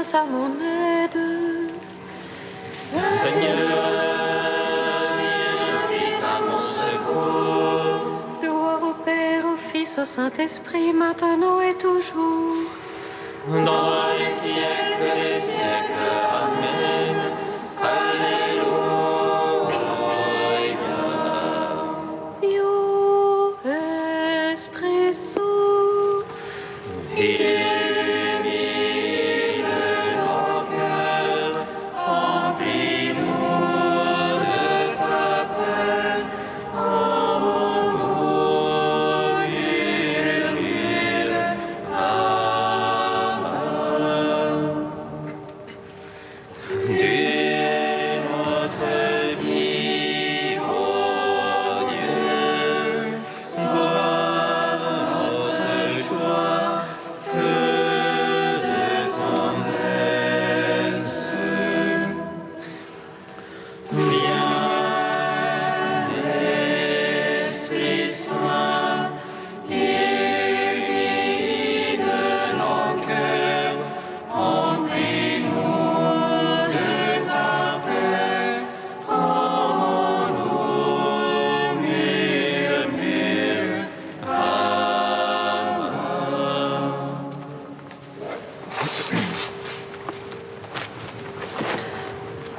grâce à mon aide. Seigneur, viens vite à mon secours. Gloire au Père, au Fils, au Saint-Esprit, maintenant et toujours. Dans les siècles des siècles. Amen. Alléluia. Io Esprit Saint, Illumine nos cœurs, remplis-nous de ta paix. En nous murmure. Amen. Tu es notre vie, ô Dieu, toi notre joie, feu de tendresse. Viens, Esprit Saint, illumine nos cœurs, remplis-nous de ta paix. En nous murmure. Amen.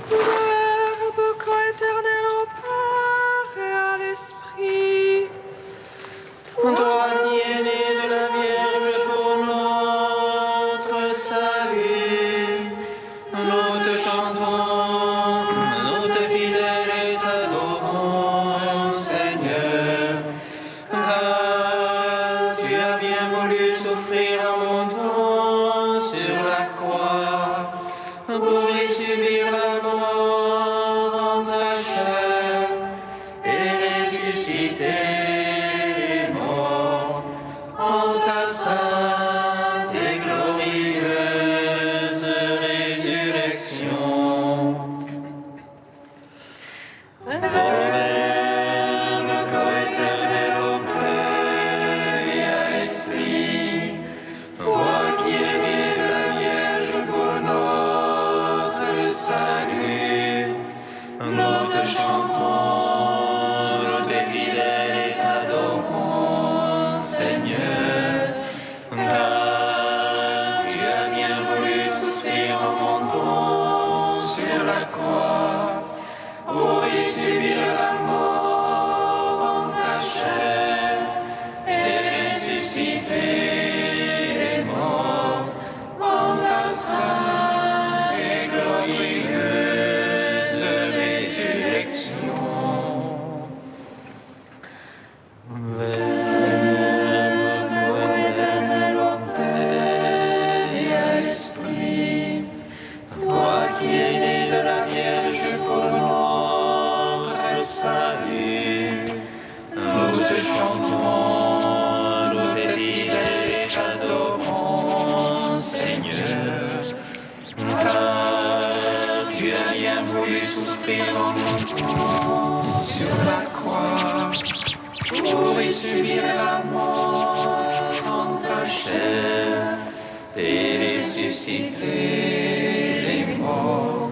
Verbe coéternel au Père et à l'Esprit. Toi qui es né de la Vierge pour notre salut, nous te chantons, nous te fidèles et t'adorons, Seigneur, car tu as bien voulu souffrir en montant sur la croix pour y subir la mort en ta chair et ressusciter les morts en ta sainte et glorieuse résurrection. Verbe coéternel au Père et à l'Esprit, toi qui es né de la Vierge pour notre salut, nous te chantons, nous te fidèles et t'adorons, Seigneur, car tu as bien voulu souffrir en montant sur la croix pour y subir la mort en ta chair et ressusciter les morts en ta sainte et glorieuse résurrection. Verbe éternel au Père et à l'Esprit, toi qui es né de la Vierge pour notre salut, nous te chantons, nous te fidèles et t'adorons, Seigneur, car tu as bien voulu souffrir en montant sur la croix pour y subir la mort en ta chair et ressusciter les morts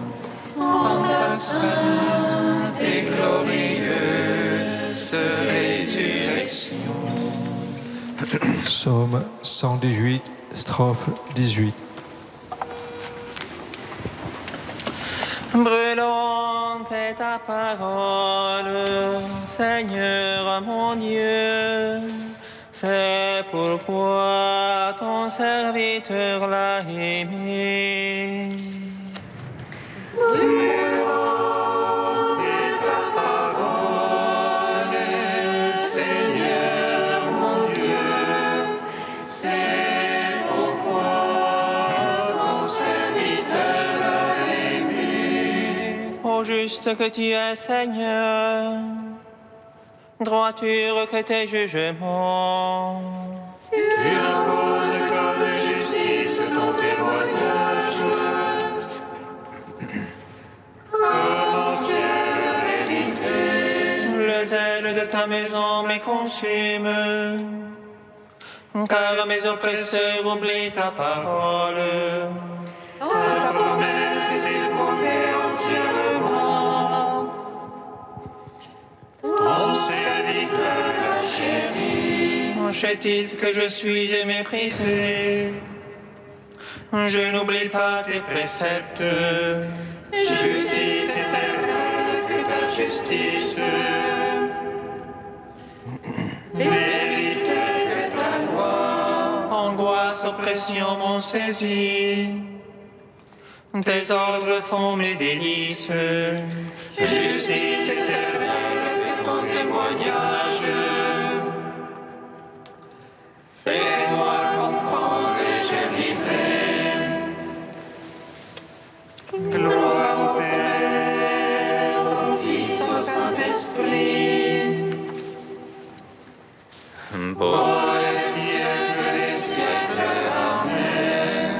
en ta sainte et glorieuse résurrection. Psaume 118, strophe 18. Brûlante est ta parole, Seigneur mon Dieu. C'est pourquoi ton serviteur l'a aimé. Seigneur mon Dieu, c'est pourquoi ton serviteur l'a aimé. Ô juste que tu es, Seigneur, droiture que tes jugements. Tu imposes comme justice ton témoignage, comme entière vérité. Le zèle de ta maison me consume, car mes oppresseurs oublient ta parole. Ta chétif que je suis et méprisé, je n'oublie pas tes préceptes. Justice éternelle que ta justice, vérité que ta loi, Angoisse, oppression m'ont saisi, tes ordres font mes délices. justice éternelle que ton témoignage, fais-moi comprendre et je vivrai. Gloire au Père, au Fils, au Saint-Esprit, pour les siècles des siècles. Amen.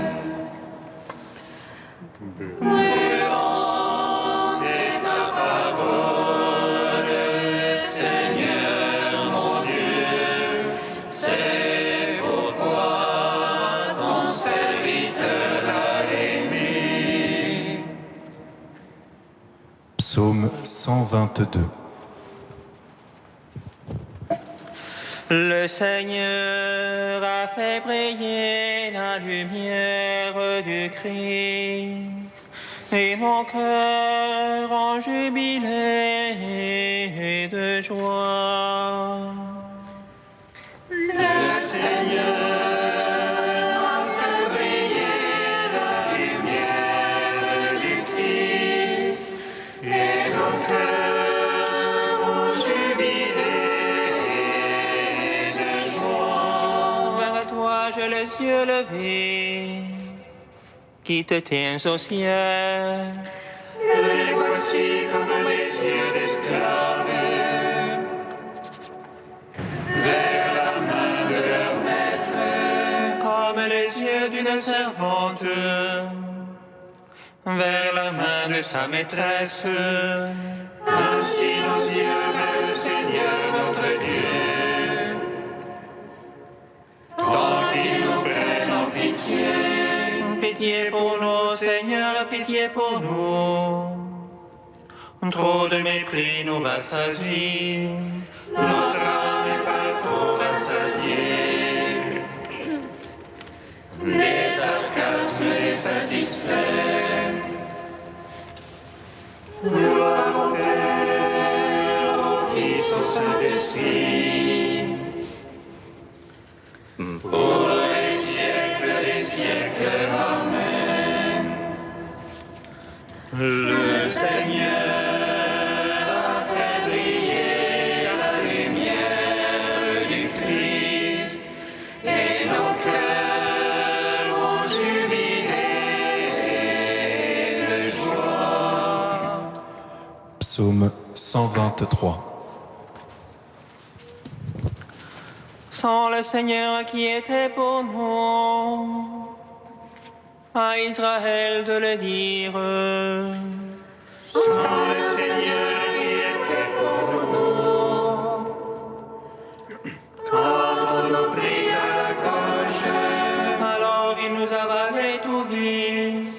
Brûlante est ta parole, Seigneur mon Dieu, c'est pourquoi ton serviteur l'a aimé. Psaume 122. Le Seigneur a fait briller la lumière du Christ, et mon cœur en jubilé de joie. Le Seigneur a fait briller la lumière du Christ, et nos cœurs ont jubilé de joie. Vers toi j'ai les yeux levés, qui te tiens au ciel. Les voici comme les yeux d'esclaves vers la main de leur maître, Comme les yeux d'une servante vers la main de sa maîtresse. ainsi nos yeux vers le Seigneur notre Dieu, tant qu'il nous prenne en pitié. Pitié pour nous, Seigneur, pitié pour nous. Trop de mépris nous rassasient. Notre âme n'est pas trop rassasiée, les sarcasmes les satisfaits. Gloire au Père, au Fils, au Saint-Esprit, pour les siècles des siècles. Amen. Le Seigneur a fait briller la lumière du Christ, et nos cœurs ont jubilé de joie. Psaume 123. Sans le Seigneur qui était pour nous, à Israël de le dire. Sans le Seigneur qui était pour nous, quand on nous prit à la gorge, Alors il nous avalait tout vif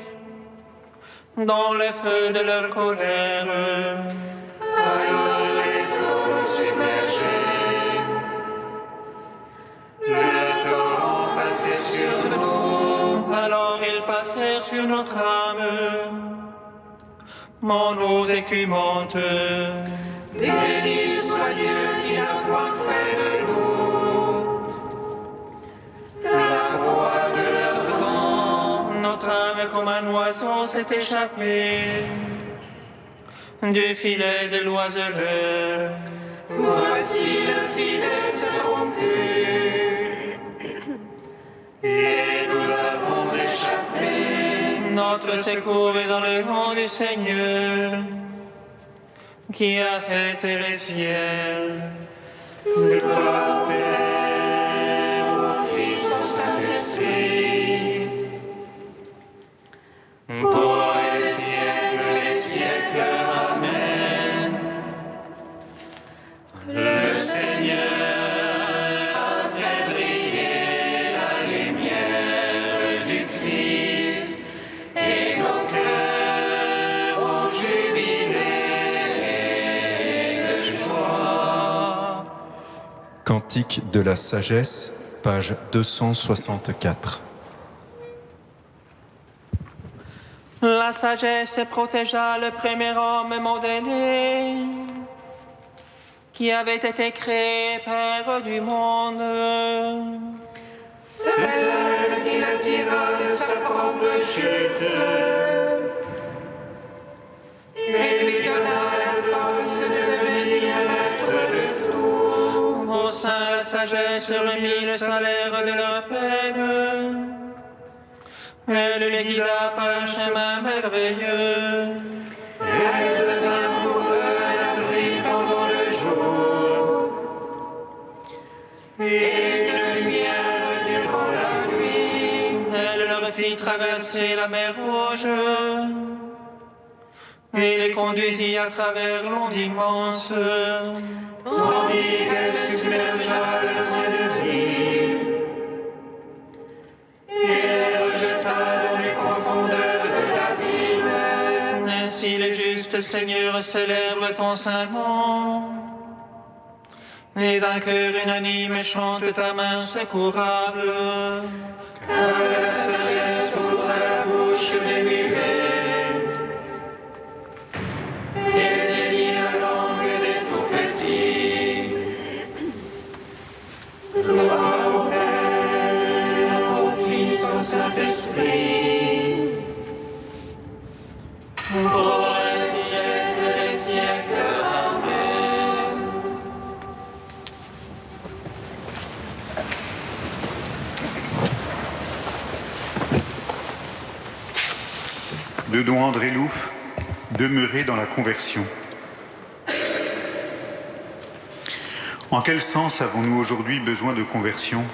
dans le feu de leur colère. alors les eaux nous submergeaient, le torrent passait sur nous. Alors ils passèrent sur notre âme, mon eau écumante. Béni soit Dieu qui n'a point fait de nous la proie de leur vent. Notre âme comme un oiseau s'est échappée du filet de l'oiseleur. Voici le filet se rompu, et nous avons échappé. Notre secours est dans le nom du Seigneur, qui a fait les ciels. Gloire au Père, au Fils, au Saint-Esprit, pour les siècles des siècles. Amen. Le Seigneur a fait briller la lumière du Christ, et nos cœurs ont jubilé de joie. Cantique de la sagesse, page 264. La sagesse protégea le premier homme modélé qui avait été créé Père du monde. C'est elle qui le tira de sa propre chute et lui donna la force de devenir maître de tout. Au sein la sagesse remit le salaire de leur peine. Elle les guida par un chemin merveilleux. Elle devint pour eux un abri pendant le jour et une lumière durant la nuit. Elle leur fit traverser la mer Rouge et les conduisit à travers l'onde immense. Tandis qu'elle submergea leurs ennemis et les rejeta dans les profondeurs de l'abîme. Ainsi les justes seigneurs célèbrent ton saint nom et d'un cœur unanime chantent ta main secourable. Car la sagesse ouvre la bouche des muets et délie la langue des tout-petits. Gloire au Père, au Fils, au Saint-Esprit, pour les siècles des siècles. Amen. De don André Louf, demeurer dans la conversion. En quel sens avons-nous aujourd'hui besoin de conversion?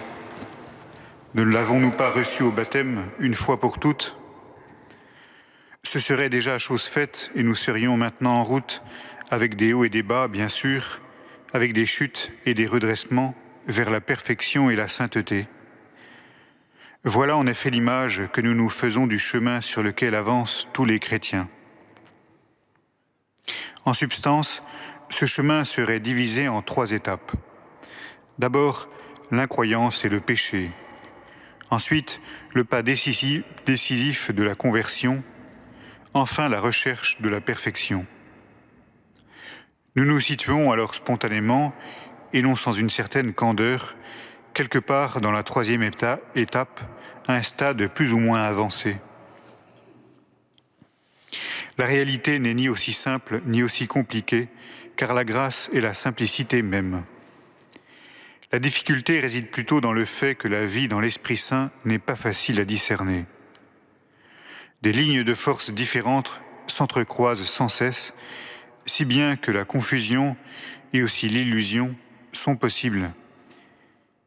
Ne l'avons-nous pas reçu au baptême une fois pour toutes? Ce serait déjà chose faite et nous serions maintenant en route, avec des hauts et des bas, bien sûr, avec des chutes et des redressements, vers la perfection et la sainteté. Voilà en effet l'image que nous nous faisons du chemin sur lequel avancent tous les chrétiens. En substance, ce chemin serait divisé en 3 étapes. D'abord, l'incroyance et le péché. Ensuite, le pas décisif de la conversion. Enfin, la recherche de la perfection. Nous nous situons alors spontanément, et non sans une certaine candeur, quelque part dans la 3e étape, à un stade plus ou moins avancé. La réalité n'est ni aussi simple ni aussi compliquée, car la grâce est la simplicité même. La difficulté réside plutôt dans le fait que la vie dans l'Esprit Saint n'est pas facile à discerner. Des lignes de force différentes s'entrecroisent sans cesse, si bien que la confusion et aussi l'illusion sont possibles.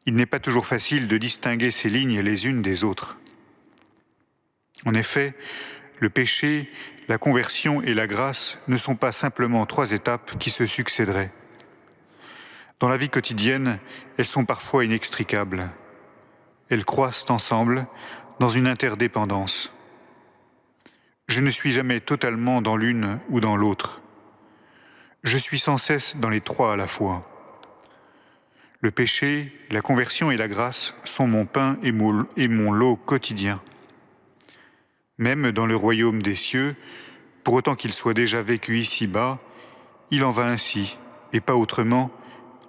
Il n'est pas toujours facile de distinguer ces lignes les unes des autres. En effet, le péché, la conversion et la grâce ne sont pas simplement 3 étapes qui se succéderaient. Dans la vie quotidienne, elles sont parfois inextricables. Elles croissent ensemble dans une interdépendance. Je ne suis jamais totalement dans l'une ou dans l'autre. Je suis sans cesse dans les 3 à la fois. Le péché, la conversion et la grâce sont mon pain et mon lot quotidien. Même dans le royaume des cieux, pour autant qu'il soit déjà vécu ici-bas, il en va ainsi, et pas autrement,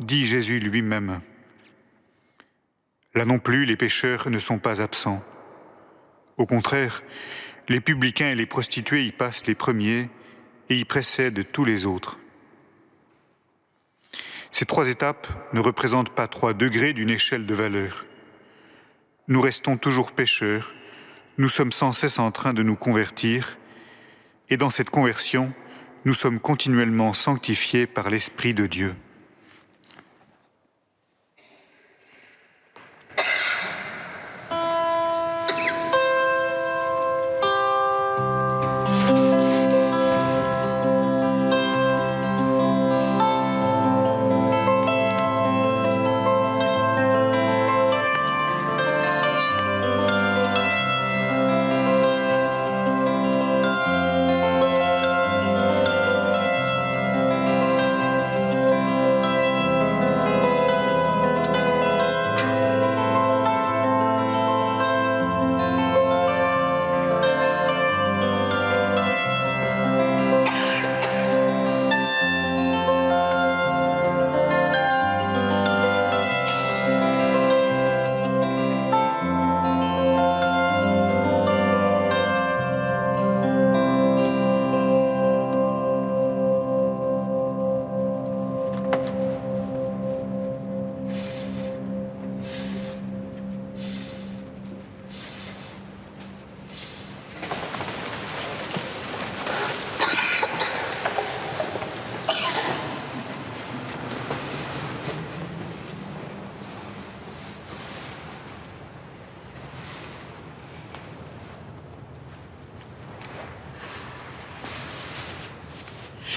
dit Jésus lui-même. Là non plus, les pécheurs ne sont pas absents. Au contraire, les publicains et les prostituées y passent les premiers et y précèdent tous les autres. Ces 3 étapes ne représentent pas 3 degrés d'une échelle de valeur. Nous restons toujours pécheurs, nous sommes sans cesse en train de nous convertir, et dans cette conversion, nous sommes continuellement sanctifiés par l'Esprit de Dieu.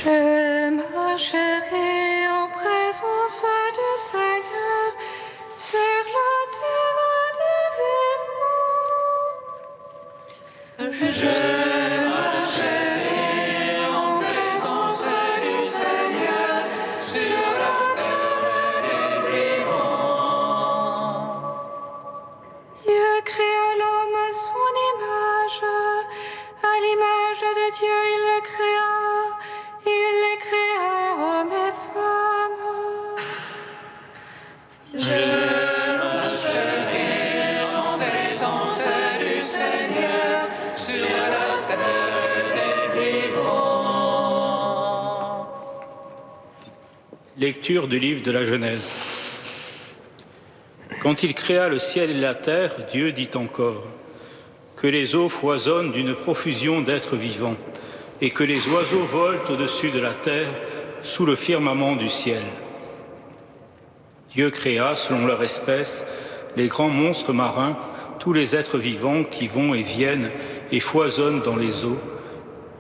Je marcherai en présence du Seigneur sur la terre des vivants. Je marcherai en présence du Seigneur sur la terre des vivants. Dieu créa l'homme à son image, à l'image de Dieu il le créa. Il les créa hommes et femmes. Je marcherai en présence du Seigneur sur la terre des vivants. Lecture du livre de la Genèse. Quand il créa le ciel et la terre, Dieu dit encore que les eaux foisonnent d'une profusion d'êtres vivants et que les oiseaux volent au-dessus de la terre sous le firmament du ciel. Dieu créa, selon leur espèce, les grands monstres marins, tous les êtres vivants qui vont et viennent et foisonnent dans les eaux,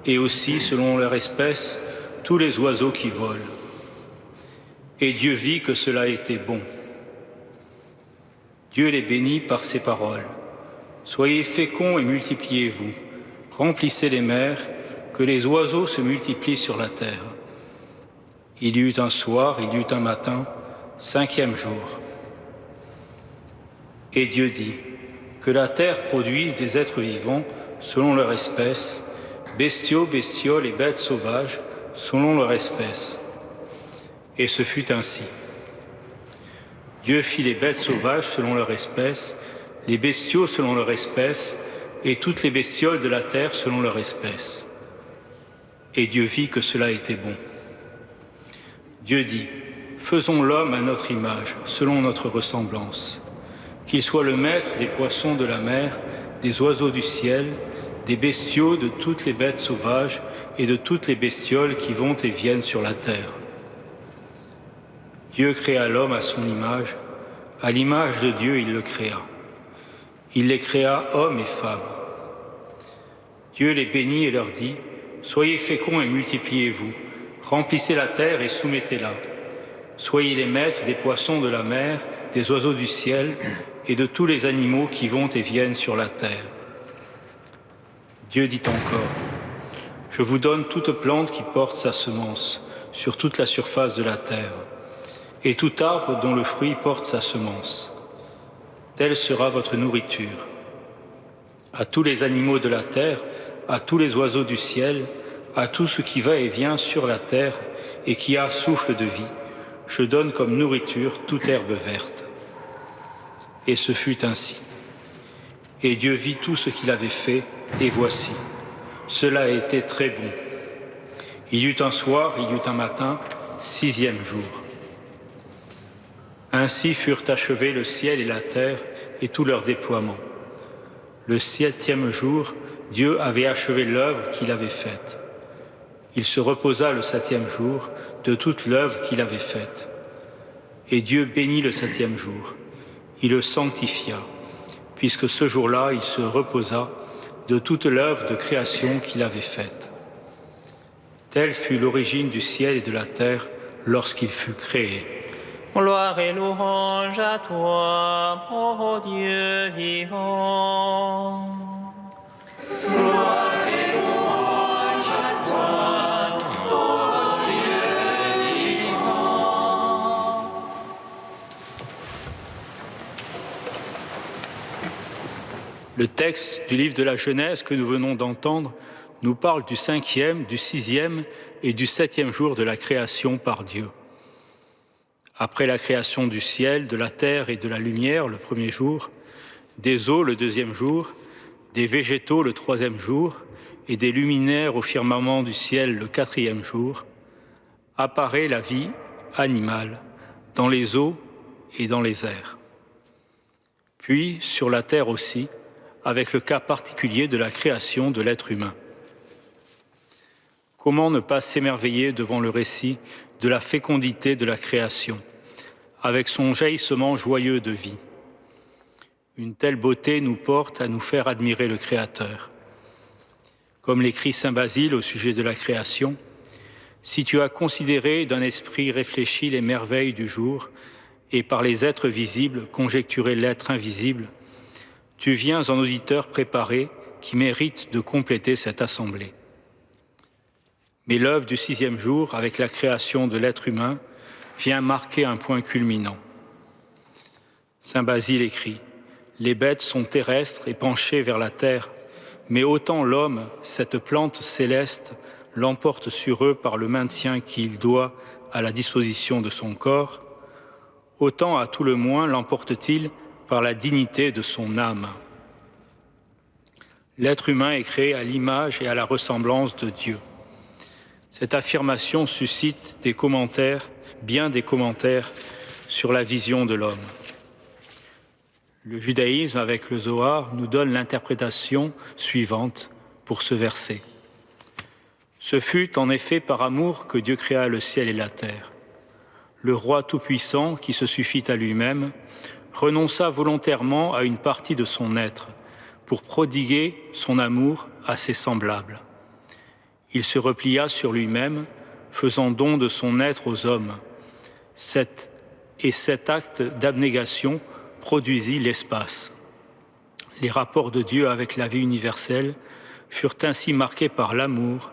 et aussi, selon leur espèce, tous les oiseaux qui volent. Et Dieu vit que cela était bon. Dieu les bénit par ces paroles. Soyez féconds et multipliez-vous, remplissez les mers, que les oiseaux se multiplient sur la terre. Il y eut un soir, il y eut un matin, 5e jour. Et Dieu dit que la terre produise des êtres vivants selon leur espèce, bestiaux, bestioles et bêtes sauvages selon leur espèce. Et ce fut ainsi. Dieu fit les bêtes sauvages selon leur espèce, les bestiaux selon leur espèce, et toutes les bestioles de la terre selon leur espèce. Et Dieu vit que cela était bon. Dieu dit, faisons l'homme à notre image, selon notre ressemblance, qu'il soit le maître des poissons de la mer, des oiseaux du ciel, des bestiaux, de toutes les bêtes sauvages et de toutes les bestioles qui vont et viennent sur la terre. Dieu créa l'homme à son image, à l'image de Dieu il le créa. Il les créa hommes et femmes. Dieu les bénit et leur dit, soyez féconds et multipliez-vous, remplissez la terre et soumettez-la. Soyez les maîtres des poissons de la mer, des oiseaux du ciel et de tous les animaux qui vont et viennent sur la terre. Dieu dit encore, je vous donne toute plante qui porte sa semence sur toute la surface de la terre, et tout arbre dont le fruit porte sa semence. Telle sera votre nourriture. À tous les animaux de la terre, à tous les oiseaux du ciel, à tout ce qui va et vient sur la terre et qui a souffle de vie, je donne comme nourriture toute herbe verte. Et ce fut ainsi. Et Dieu vit tout ce qu'il avait fait, et voici, cela était très bon. Il y eut un soir, il y eut un matin, 6e jour. Ainsi furent achevés le ciel et la terre et tout leur déploiement. Le 7e jour, Dieu avait achevé l'œuvre qu'il avait faite. Il se reposa le 7e jour de toute l'œuvre qu'il avait faite. Et Dieu bénit le 7e jour. Il le sanctifia, puisque ce jour-là, il se reposa de toute l'œuvre de création qu'il avait faite. Telle fut l'origine du ciel et de la terre lorsqu'il fut créé. Gloire et louange à toi, ô Dieu vivant. Gloire et louange à toi, ô Dieu vivant. Le texte du livre de la Genèse que nous venons d'entendre nous parle du 5e, du 6e et du 7e jour de la création par Dieu. Après la création du ciel, de la terre et de la lumière le 1er jour, des eaux le 2e jour, des végétaux le 3e jour et des luminaires au firmament du ciel le 4e jour, apparaît la vie animale dans les eaux et dans les airs. Puis sur la terre aussi, avec le cas particulier de la création de l'être humain. Comment ne pas s'émerveiller devant le récit de la fécondité de la création, avec son jaillissement joyeux de vie. Une telle beauté nous porte à nous faire admirer le Créateur. Comme l'écrit saint Basile au sujet de la création, Si tu as considéré d'un esprit réfléchi les merveilles du jour et par les êtres visibles conjecturé l'être invisible, tu viens en auditeur préparé qui mérite de compléter cette assemblée. Mais l'œuvre du 6e jour, avec la création de l'être humain, vient marquer un point culminant. Saint Basile écrit « Les bêtes sont terrestres et penchées vers la terre, mais autant l'homme, cette plante céleste, l'emporte sur eux par le maintien qu'il doit à la disposition de son corps, autant à tout le moins l'emporte-t-il par la dignité de son âme. L'être humain est créé à l'image et à la ressemblance de Dieu. Cette affirmation suscite des commentaires, bien des commentaires, sur la vision de l'homme. Le judaïsme, avec le Zohar, nous donne l'interprétation suivante pour ce verset. Ce fut en effet par amour que Dieu créa le ciel et la terre. Le roi tout-puissant, qui se suffit à lui-même, renonça volontairement à une partie de son être pour prodiguer son amour à ses semblables. Il se replia sur lui-même, faisant don de son être aux hommes. Cet acte d'abnégation produisit l'espace. Les rapports de Dieu avec la vie universelle furent ainsi marqués par l'amour,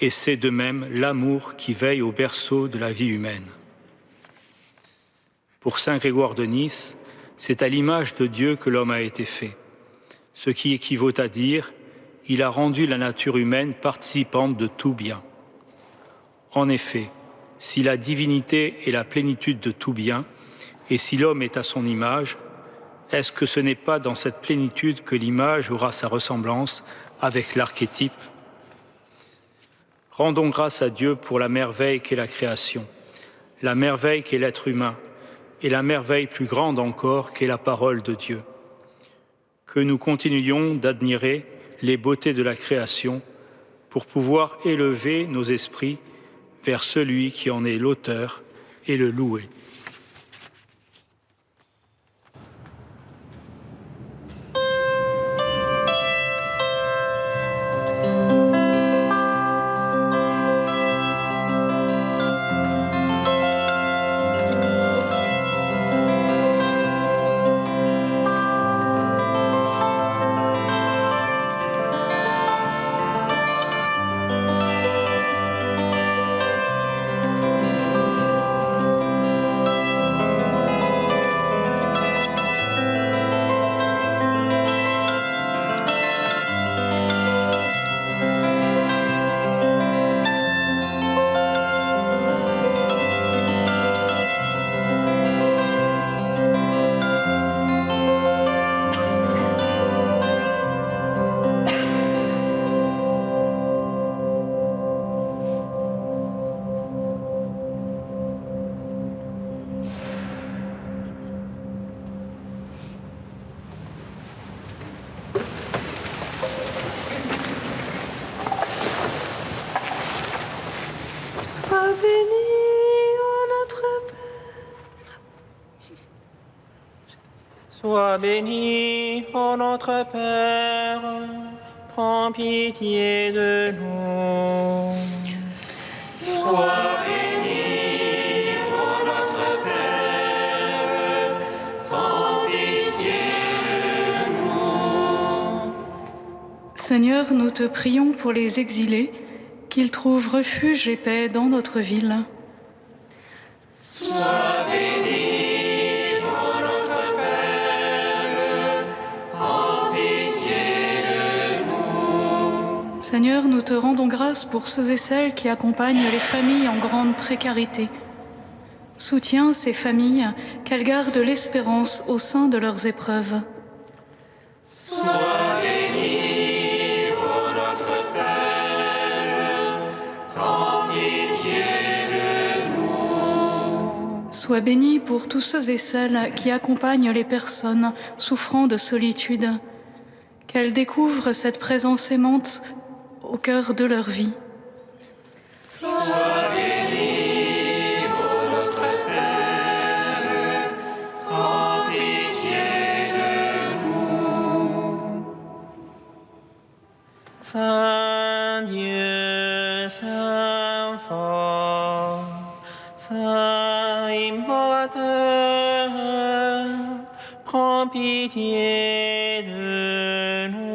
et c'est de même l'amour qui veille au berceau de la vie humaine. Pour saint Grégoire de Nice, c'est à l'image de Dieu que l'homme a été fait, ce qui équivaut à dire « il a rendu la nature humaine participante de tout bien ». En effet, si la divinité est la plénitude de tout bien, et si l'homme est à son image, est-ce que ce n'est pas dans cette plénitude que l'image aura sa ressemblance avec l'archétype ? Rendons grâce à Dieu pour la merveille qu'est la création, la merveille qu'est l'être humain, et la merveille plus grande encore qu'est la parole de Dieu. Que nous continuions d'admirer les beautés de la création pour pouvoir élever nos esprits vers celui qui en est l'auteur et le louer. Sois béni, ô notre Père. Sois béni, ô notre Père, prends pitié de nous. Sois béni, ô notre Père, prends pitié de nous. Seigneur, nous te prions pour les exilés, qu'ils trouvent refuge et paix dans notre ville. Sois béni, ô notre Père, prends pitié de nous. Seigneur, nous te rendons grâce pour ceux et celles qui accompagnent les familles en grande précarité. Soutiens ces familles, qu'elles gardent l'espérance au sein de leurs épreuves. Sois béni, ô notre Père, prends pitié de nous. Sois béni pour tous ceux et celles qui accompagnent les personnes souffrant de solitude, qu'elles découvrent cette présence aimante au cœur de leur vie. Sois béni, ô notre Père, prends pitié de nous. Saint Dieu, Saint fort, Saint immolateur, prends pitié de nous.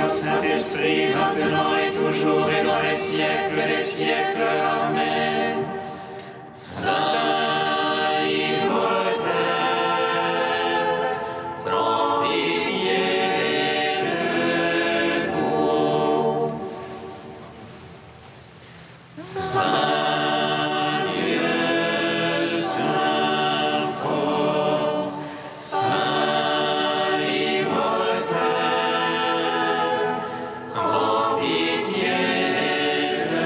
Saint-Esprit, maintenant et toujours et dans les siècles des siècles. Amen. Saint immortel, prends pitié de nous. Saint Dieu, Saint fort, Saint immortel, prends pitié de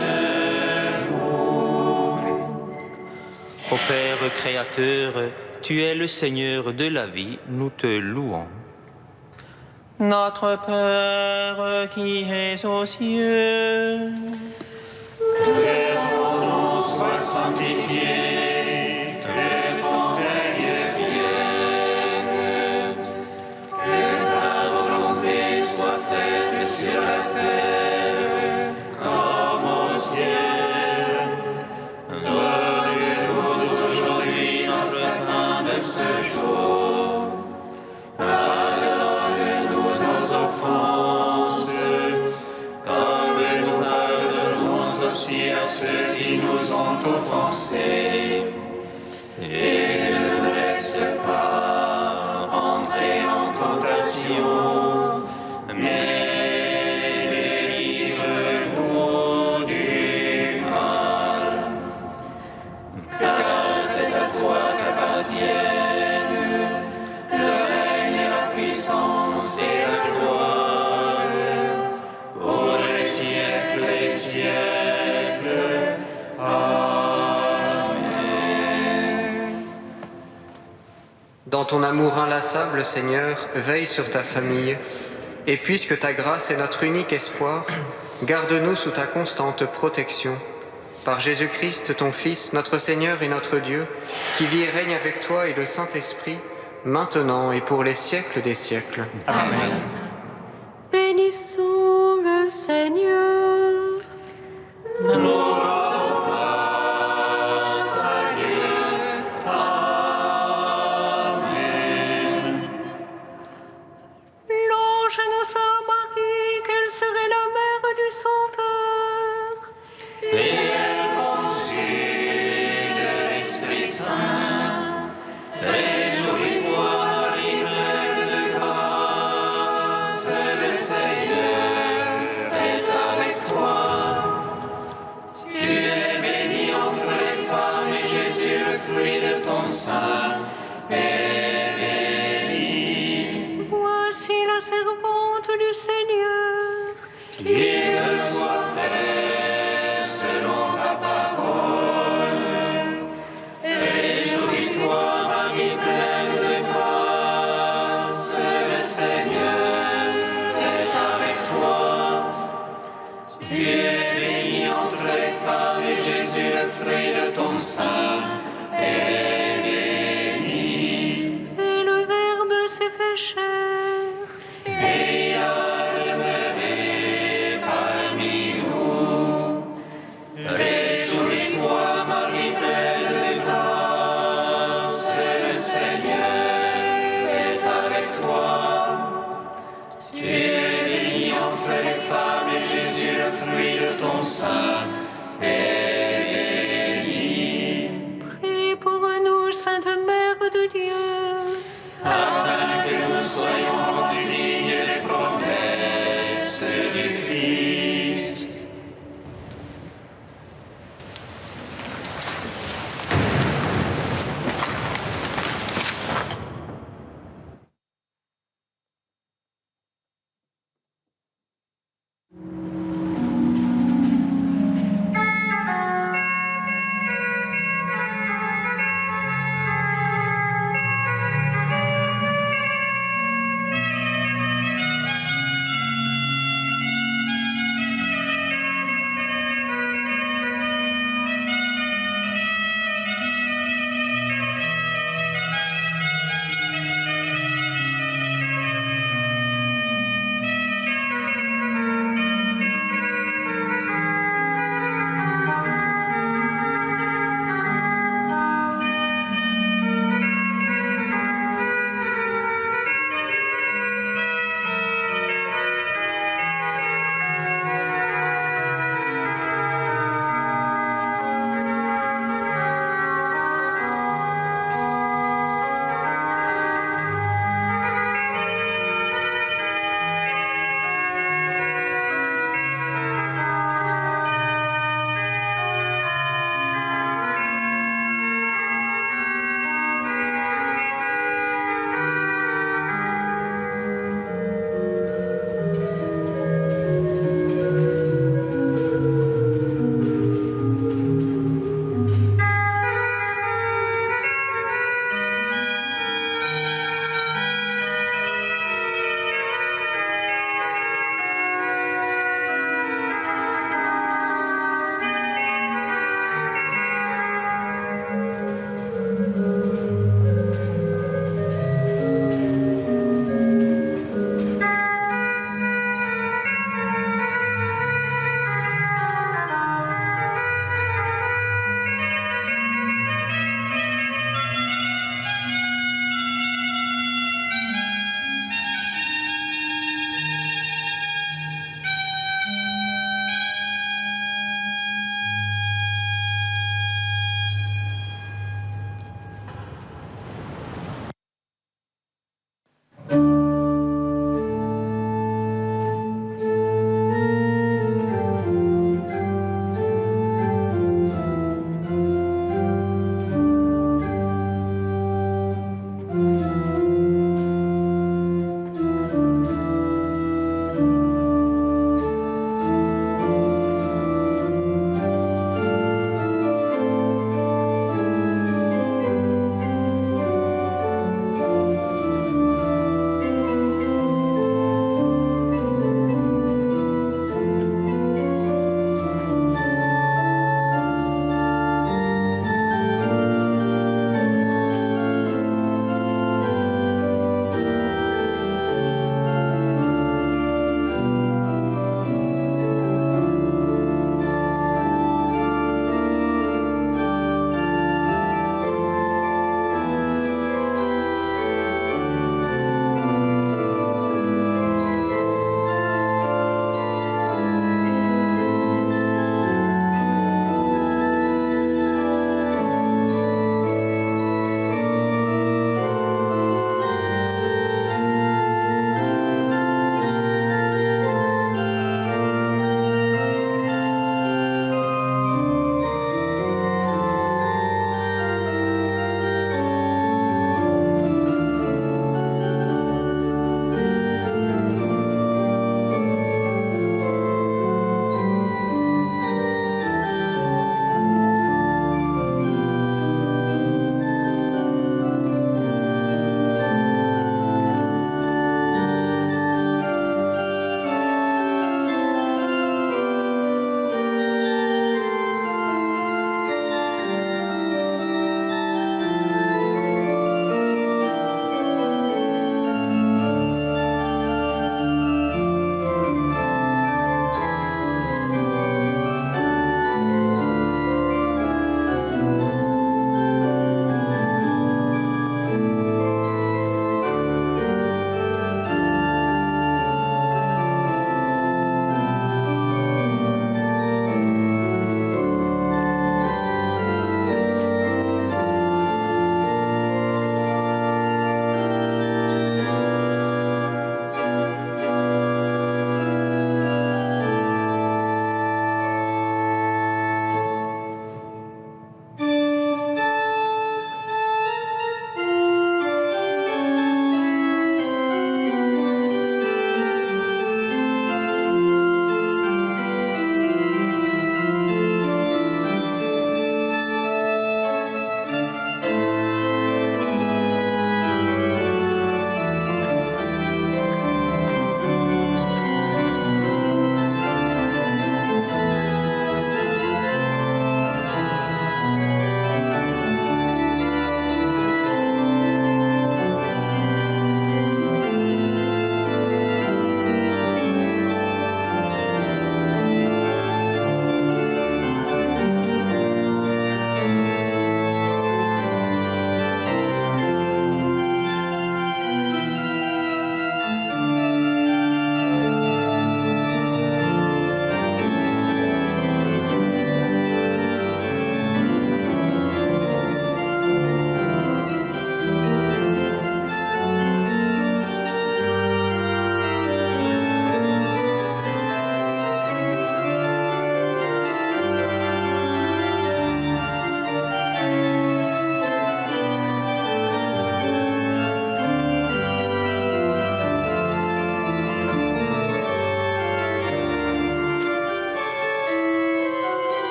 nous. Ô Père créateur, tu es le Seigneur de la vie, nous te louons. Notre Père qui es aux cieux, Que ton nom soit sanctifié, que ton règne vienne, que ta volonté soit faite sur la terre comme au ciel. Donne-nous aujourd'hui notre pain de ce jour. Pardonne-nous nos offenses, comme nous pardonnons aussi à ceux qui nous ont offensés. Et ne nous laisse pas entrer en tentation, mais délivre-nous du mal. Car c'est à toi qu'appartiennent le règne, la puissance et la gloire pour les siècles des siècles. Amen. Dans ton amour inlassable, Seigneur, veille sur ta famille, et puisque ta grâce est notre unique espoir, garde-nous sous ta constante protection. Par Jésus-Christ, ton Fils, notre Seigneur et notre Dieu, qui vit et règne avec toi et le Saint-Esprit, maintenant et pour les siècles des siècles. Amen. Bénissons le Seigneur. L'ange annonça à Marie qu'elle serait la mère du Sauveur. Et elle conçut de l'Esprit Saint. Réjouis-toi, Marie, pleine de grâce, le Seigneur est avec toi. Tu es bénie entre les femmes et Jésus, le fruit de ton sein, est béni. Voici la servante du Seigneur. Qu'il me soit fait selon ta parole. Réjouis-toi, Marie, pleine de grâce, le Seigneur est avec toi. Tu es bénie entre les femmes et Jésus, le fruit de ton sein, est béni. Et le Verbe s'est fait chair. Et a demeuré parmi nous. Réjouis-toi, Marie, pleine de grâce, le Seigneur est avec toi. Tu es bénie entre les femmes et Jésus, le fruit de ton sein,